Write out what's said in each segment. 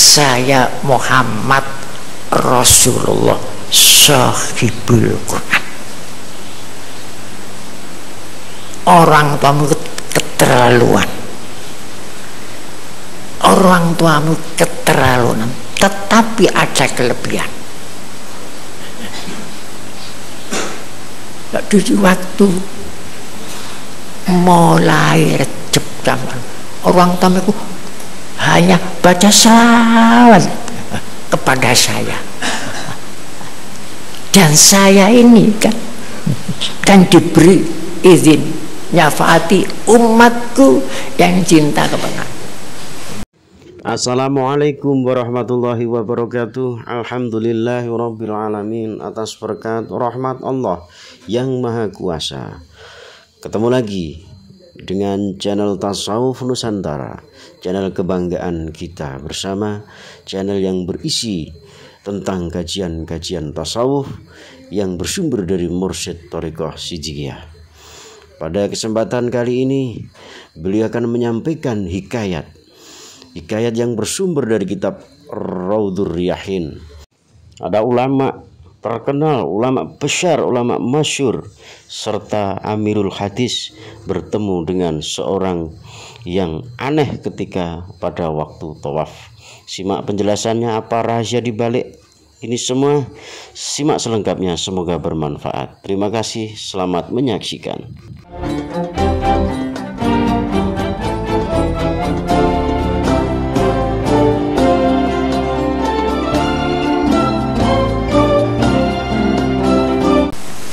saya Muhammad Rasulullah Sahibul Quran. Orang tuamu keterlaluan, orang tuamu keterlaluan, tetapi ada kelebihan. Di waktu mulai Recep zaman, orang tuamu hanya baca salawat kepada saya, dan saya ini kan diberi izin nyafaati umatku yang cinta kepada. Assalamualaikum warahmatullahi wabarakatuh. Alhamdulillahirabbil alamin, atas berkat rahmat Allah yang maha kuasa. Ketemu lagi dengan channel Tasawuf Nusantara, channel kebanggaan kita bersama, channel yang berisi tentang kajian-kajian tasawuf yang bersumber dari Mursyid Thariqah Siddiqiyah. Pada kesempatan kali ini beliau akan menyampaikan hikayat yang bersumber dari kitab Raudhur Riyaihin. Ada ulama terkenal, ulama besar, ulama masyhur, serta Amirul Hadis bertemu dengan seorang yang aneh ketika pada waktu tawaf. Simak penjelasannya, apa rahasia di balik ini semua, simak selengkapnya, semoga bermanfaat. Terima kasih, selamat menyaksikan.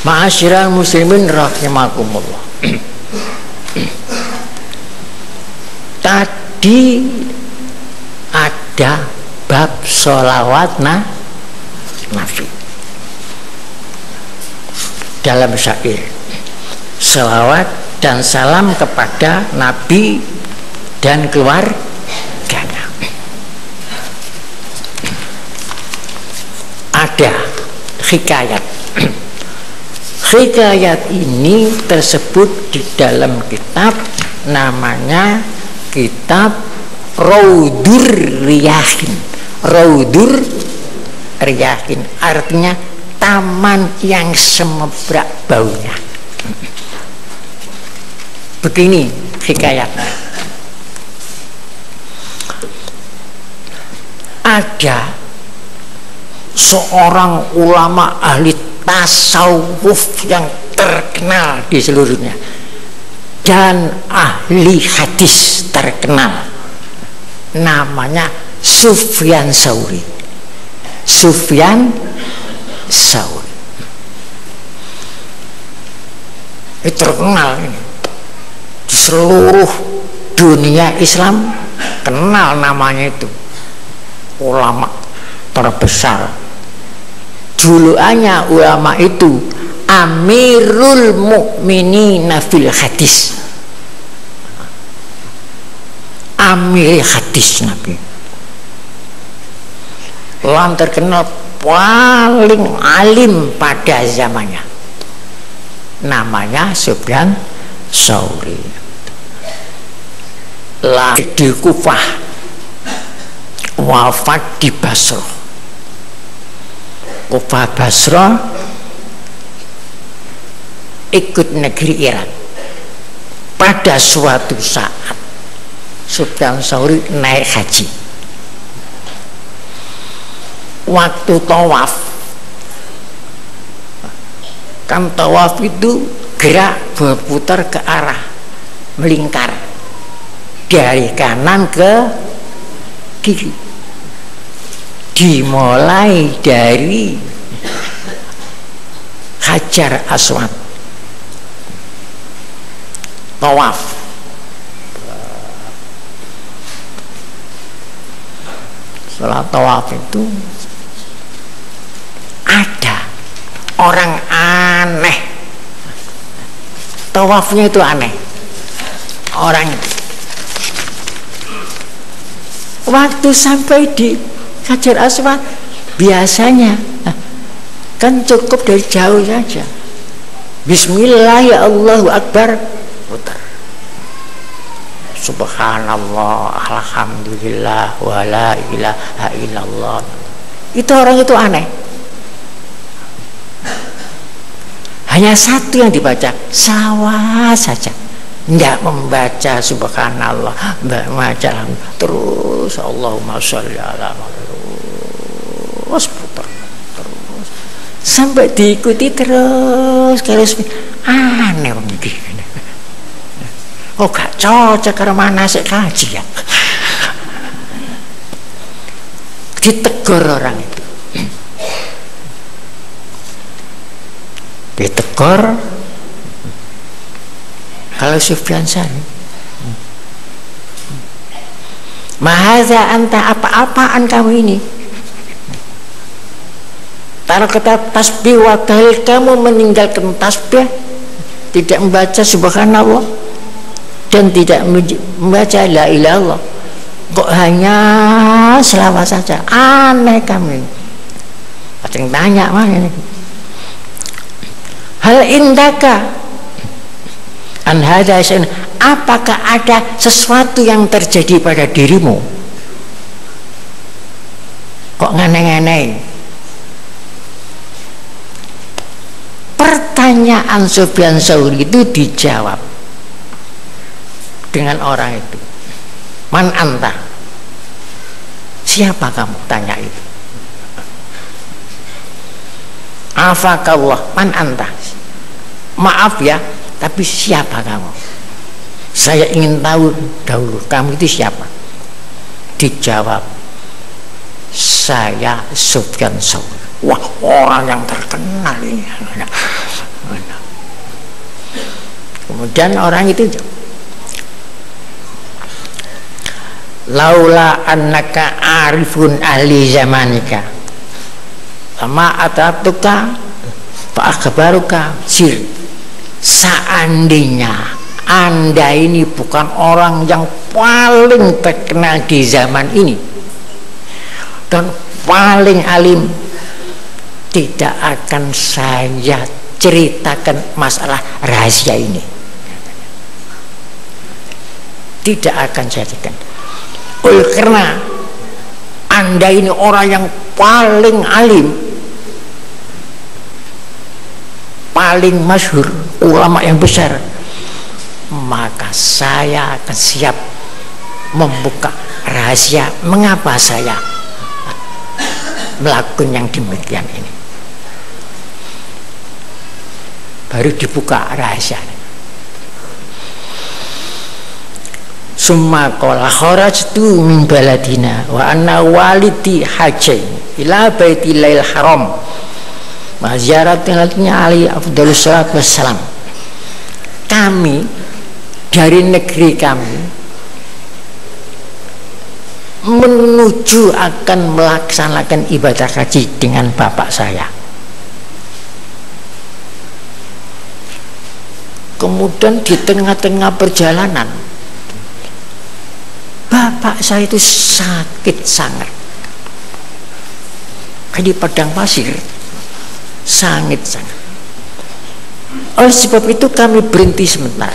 Ma'asyiral muslimin rahimakumullah. Tadi ada bab sholawat Nabi dalam syair, sholawat dan salam kepada Nabi dan keluarganya. Ada hikayat. Hikayat ini tersebut di dalam kitab, namanya kitab Raudhur Riyaihin. Raudhur Riyaihin artinya taman yang semebrak baunya. Begini hikayatnya. Ada seorang ulama ahli tasawuf yang terkenal di seluruhnya dan ahli hadis terkenal, namanya Sufyan Tsauri. Sufyan Tsauri ini terkenal ini di seluruh dunia Islam, kenal namanya itu, ulama terbesar. Julukannya ulama itu Amirul Mukminin fil Hadis, Amir hadis Nabi. Orang terkenal paling alim pada zamannya, namanya Sufyan Tsauri. Lahir di Kufah, wafat di Basrah. Kufah Basrah ikut negeri Iran. Pada suatu saat Sufyan Tsauri naik haji. Waktu tawaf, kan tawaf itu gerak berputar ke arah, melingkar dari kanan ke kiri, dimulai dari Hajar Aswad, tawaf. Setelah tawaf itu ada orang aneh, tawafnya itu aneh. Orang itu waktu sampai di Hajar Aswad, biasanya kan cukup dari jauh saja, Bismillah ya Allahu Akbar, putar. subhanallah, alhamdulillah, wala ilaha illallah. Itu orang itu aneh. Hanya satu yang dibaca, sawa saja. Enggak membaca subhanallah, membaca terus Allahumma sholli ala terus putar terus sampai diikuti terus aneh begini. Oh gak cocok karena manasik kaji ya. Ditegur orang itu, ditegur. Kalau Sufyan Sauri, mahaza anta, apa-apaan kamu ini? Taruh kata tasbih, wakil kamu meninggalkan tasbih, tidak membaca subhanallah dan tidak membaca la ilaha illallah, kok hanya selawat saja? Aneh kamu ini. Ada yang tanya mana ini? Hal indaka an hadza syai'un, apakah ada sesuatu yang terjadi pada dirimu? Kok nganeh-nganeh? Pertanyaan Sufyan Sauri itu dijawab dengan orang itu. Man anta? Siapa kamu? Tanya itu. Afakallah, man anta? Maaf ya, tapi siapa kamu? Saya ingin tahu dahulu, kamu itu siapa? Dijawab, saya Sufyan Sauri. Wah, orang yang terkenal ini. Kemudian orang itu, laula annaka arifun ahli zamanika lama atatuka fa akhbaruka sir. Seandainya Anda ini bukan orang yang paling terkenal di zaman ini dan paling alim, tidak akan saya ceritakan masalah rahasia ini. Tidak akan saya ceritakan. Oleh karena Anda ini orang yang paling alim, paling masyhur, ulama yang besar, maka saya akan siap membuka rahasia mengapa saya melakukan yang demikian ini. Baru dibuka rahasia. Summa qala kharajtu min baladina wa anna walidi haji ila baitillahil haram wa ziyaratnya ali afdhalus salat wassalam. Kami dari negeri kami menuju akan melaksanakan ibadah haji dengan bapak saya. Kemudian di tengah-tengah perjalanan bapak saya itu sakit sangat, di padang pasir, sangat. Oleh sebab itu kami berhenti sebentar.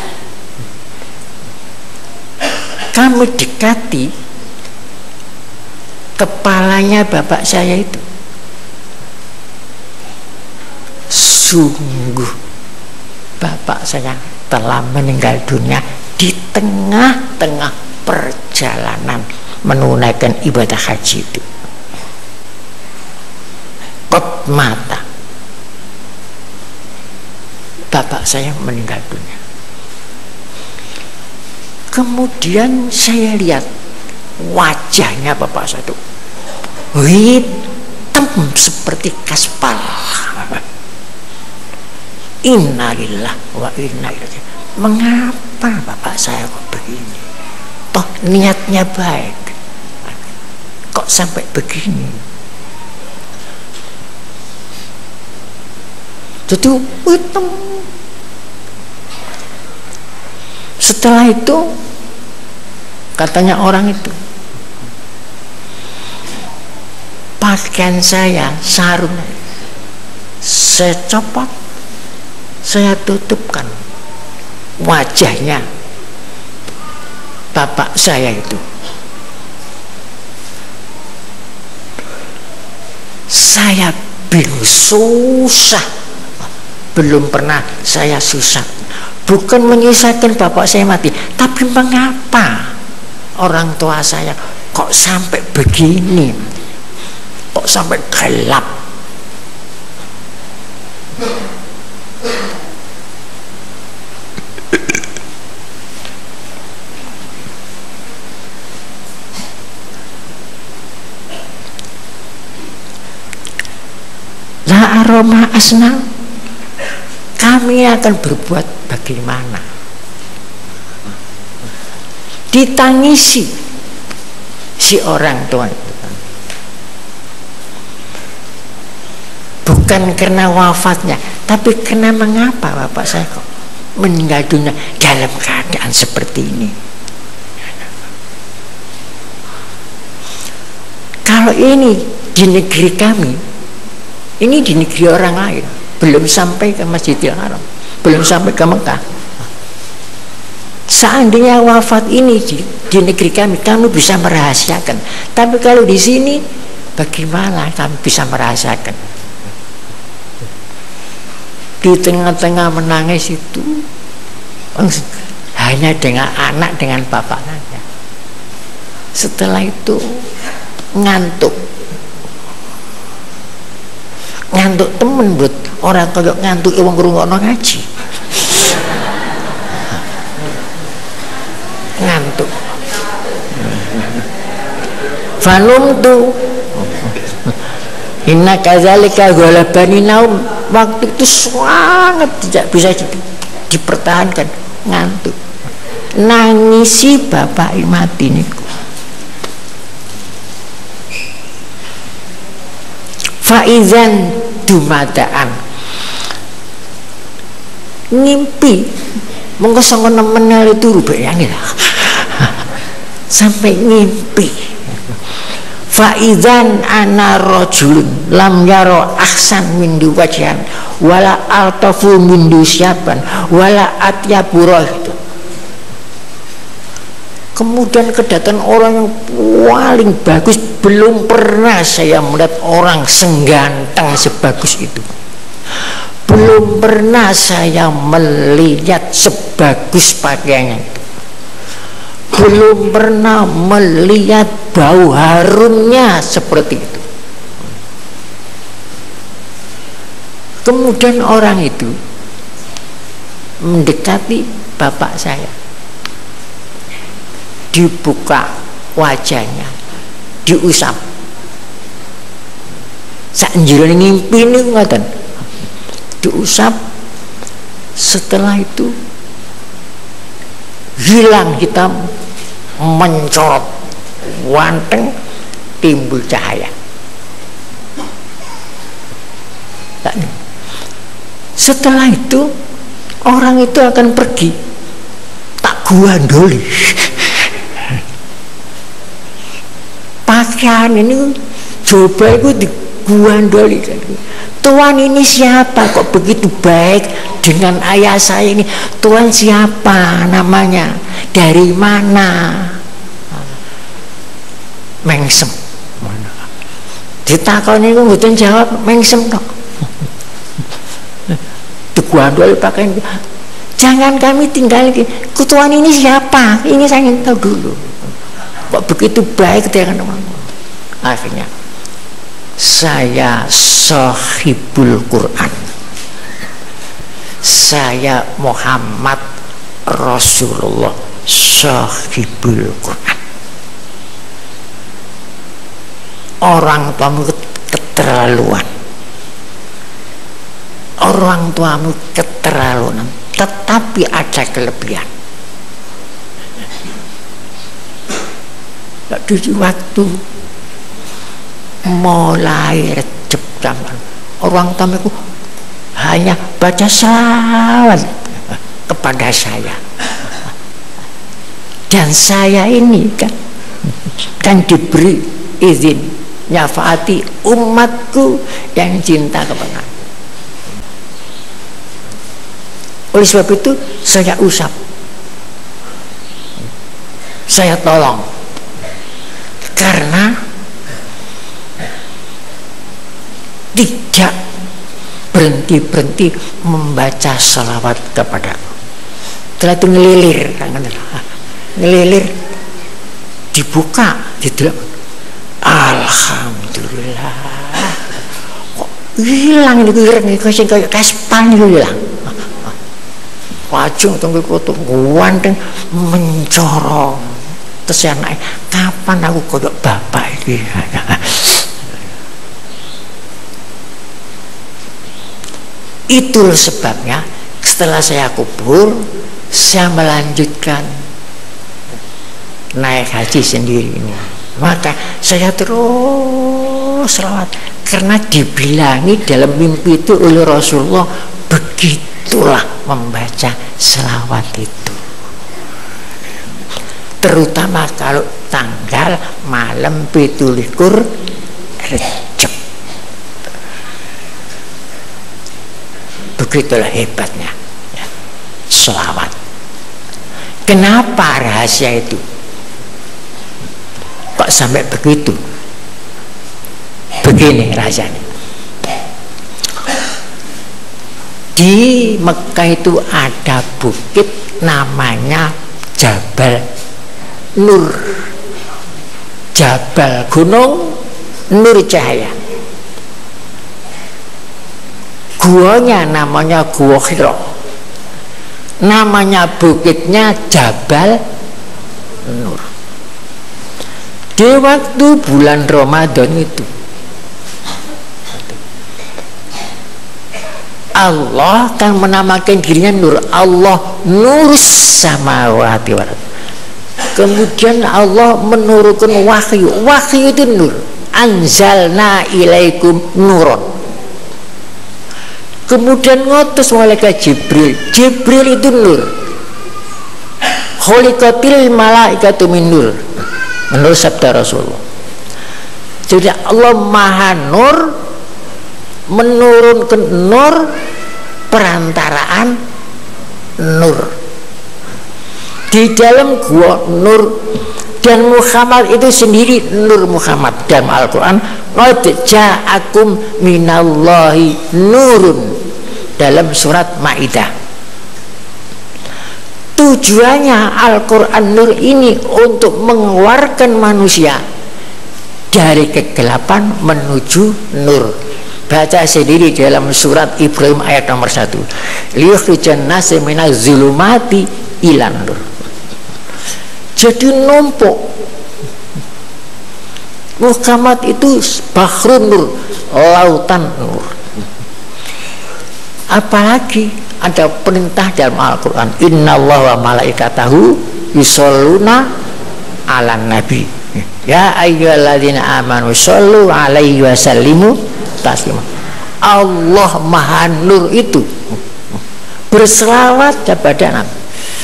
Kami dekati kepalanya bapak saya itu. Sungguh bapak saya telah meninggal dunia di tengah-tengah perjalanan menunaikan ibadah haji itu. Kot mata, bapak saya meninggal dunia. Kemudian saya lihat wajahnya bapak saya itu hitam seperti kaspal. Innalillah wa inna ilaihi. Mengapa bapak saya kok begini? Toh niatnya baik, kok sampai begini? Jadi hitam. Setelah itu katanya orang itu, pakaian saya, sarung saya copot, saya tutupkan wajahnya bapak saya itu. Saya bingung, susah. Belum pernah saya susah. Bukan menyusahkan bapak saya mati, tapi mengapa orang tua saya kok sampai begini, kok sampai gelap. La aroma asna, kami akan berbuat bagaimana? Ditangisi si orang tua itu, bukan karena wafatnya, tapi karena mengapa bapak saya kok meninggal dunia dalam keadaan seperti ini. Kalau ini di negeri kami, ini di negeri orang lain, belum sampai ke Masjidil Haram, belum sampai ke Mekah. Seandainya wafat ini di negeri kami bisa merahasiakan. Tapi kalau di sini, bagaimana kami bisa merahasiakan? Di tengah-tengah menangis itu, hanya dengan anak, dengan bapak saja. Setelah itu ngantuk. Ngantuk temen buat orang kaya ngantuk wong ngrungokno ngaji. Ngantuk. Fanum tu inna kadzalika ghalabani naum. Waktu itu sangat tidak bisa dipertahankan, ngantuk. Nangisi bapak mati niku. Faizan dumadaan, ngimpi mongko sanga nemen turu bayangin lah. Sampai ngimpi. Faizan ana rajulun lam yaro ahsan min wajhan wala altafu min syaban wala atyabura. Kemudian kedatangan orang yang paling bagus. Belum pernah saya melihat orang sengganteng sebagus itu. Belum pernah saya melihat sebagus pakaiannya. Belum pernah melihat bau harumnya seperti itu. Kemudian orang itu mendekati bapak saya. Dibuka wajahnya, diusap. Sak njero ngimpi niku ngoten. Diusap. Setelah itu hilang hitam, mencorot, wanteng, timbul cahaya. Setelah itu orang itu akan pergi, tak guandoli. Pakaian ini coba itu diguandoli. Tuan ini siapa kok begitu baik dengan ayah saya ini? Tuan siapa namanya? Dari mana? Mengsem. Ditakoni ku mboten jawab, mengsem tok. Diguandoli pakaian. Jangan kami tinggal lagi. Tuan ini siapa? Ini saya ingin tahu dulu. Kok begitu baik dengan teman. Akhirnya saya sahibul Quran, saya Muhammad Rasulullah sahibul Quran. Orang tuamu keterlaluan, orang tuamu keterlaluan, tetapi ada kelebihan. Di waktu mulai Recep zaman orang tamuku hanya baca salawat kepada saya, dan saya ini kan diberi izin nyafaati umatku yang cinta kepada aku. Oleh sebab itu saya usap saya tolong, karena tidak berhenti-berhenti membaca salawat kepadaku. Setelah itu ngelilir, dibuka, didelok, alhamdulillah, kok hilang ini ireng kayak kaspan itu hilang. Wajung tunggu kutu ganteng mencorong. Terus anaknya, kapan aku kodok bapak ini? Itulah sebabnya setelah saya kubur, saya melanjutkan naik haji sendiri ini. Maka saya terus selawat, karena dibilangi dalam mimpi itu oleh Rasulullah, begitulah membaca selawat itu, terutama kalau tanggal malam 17 Rejab. Begitulah hebatnya ya, selawat. Kenapa rahasia itu kok sampai begitu? Begini rahasianya. Di Mekah itu ada bukit namanya Jabal Nur, Jabal Gunung Nur Cahaya. Guanya namanya Gua Hira, namanya bukitnya Jabal Nur. Di waktu bulan Ramadan itu Allah kan menamakan dirinya Nur, Allah Nur samawati wal ardh. Kemudian Allah menurunkan wahyu, wahyu itu nur, anzalna ilaikum nuron. Kemudian ngutus malaikat Jibril, Jibril itu nur, khuliqatil malaikatu min nur, menurut sabda Rasulullah. Jadi Allah maha nur, menurunkan nur, perantaraan nur di dalam gua nur. Dan Muhammad itu sendiri nur Muhammad dalam Al-Quran, qad ja'akum minallahi nurun, dalam surat Maidah. Tujuannya Al-Quran nur ini untuk mengeluarkan manusia dari kegelapan menuju nur. Baca sendiri dalam surat Ibrahim ayat nomor 1, liyukhrijan nasa minaz zulumati ilan nur. Jadi numpuk Muhammad itu bahrun nur, lautan nur. Apalagi ada perintah dalam Al-Quran, innallaha wa malaikatahu yusholluna ala nabi, ya ayyuhalladzina amanu shollu alaihi wasallimu taslima. Allah maha nur itu berselawat kepada Nabi,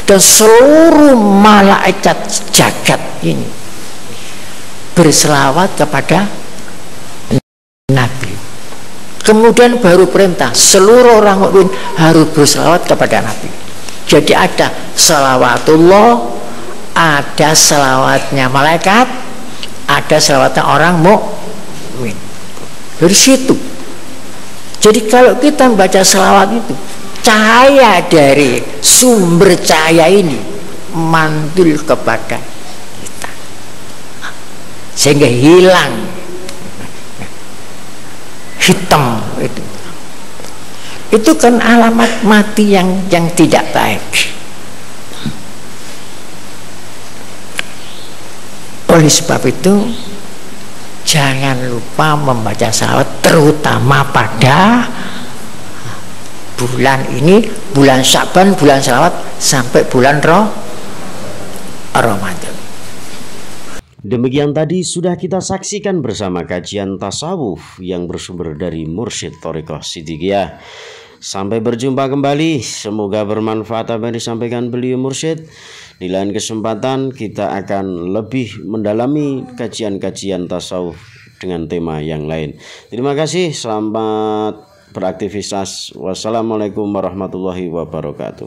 dan seluruh malaikat jagat ini berselawat kepada Nabi. Kemudian baru perintah seluruh orang mukmin harus berselawat kepada Nabi. Jadi ada selawatullah, ada selawatnya malaikat, ada selawatnya orang mukmin. Dari situ. Jadi kalau kita membaca selawat itu, cahaya dari sumber cahaya ini mantul kepada kita, sehingga hilang hitam itu kan alamat mati yang tidak baik. Oleh sebab itu jangan lupa membaca salawat, terutama pada bulan ini, bulan Sya'ban, bulan salawat, sampai bulan Ramadan. Demikian tadi sudah kita saksikan bersama kajian tasawuf yang bersumber dari Mursyid Thariqah Siddiqiyah. Sampai berjumpa kembali, semoga bermanfaat apa yang disampaikan beliau Mursyid. Di lain kesempatan kita akan lebih mendalami kajian-kajian tasawuf dengan tema yang lain. Terima kasih, selamat beraktivitas. Wassalamualaikum warahmatullahi wabarakatuh.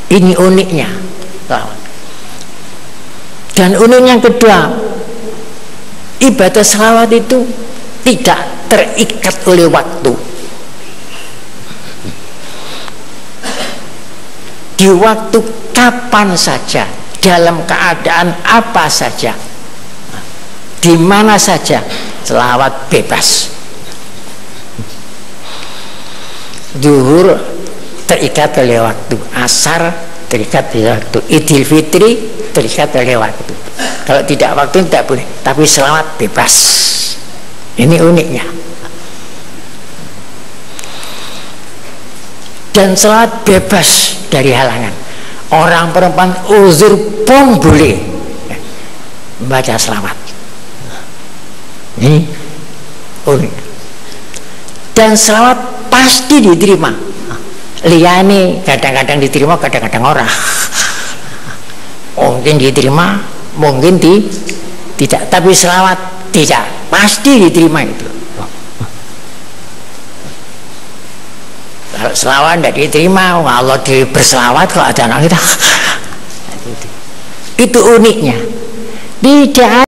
Ini uniknya. Dan unik yang kedua, ibadah selawat itu tidak terikat oleh waktu. Di waktu kapan saja, dalam keadaan apa saja, di mana saja, selawat bebas. Zuhur terikat oleh waktu, asar terikat oleh waktu, Idul Fitri terikat oleh waktu. Kalau tidak waktu tidak boleh, tapi selawat bebas. Ini uniknya. Dan selawat bebas dari halangan. Orang perempuan uzur pun boleh membaca selawat. Ini unik. Dan selawat pasti diterima. Liyane kadang-kadang diterima, kadang-kadang orang. Mungkin diterima, mungkin tidak. Tapi selawat tidak, pasti diterima itu. Kalau selawat tidak diterima, Allah berselawat kalau ada anak kita. Itu uniknya. Tidak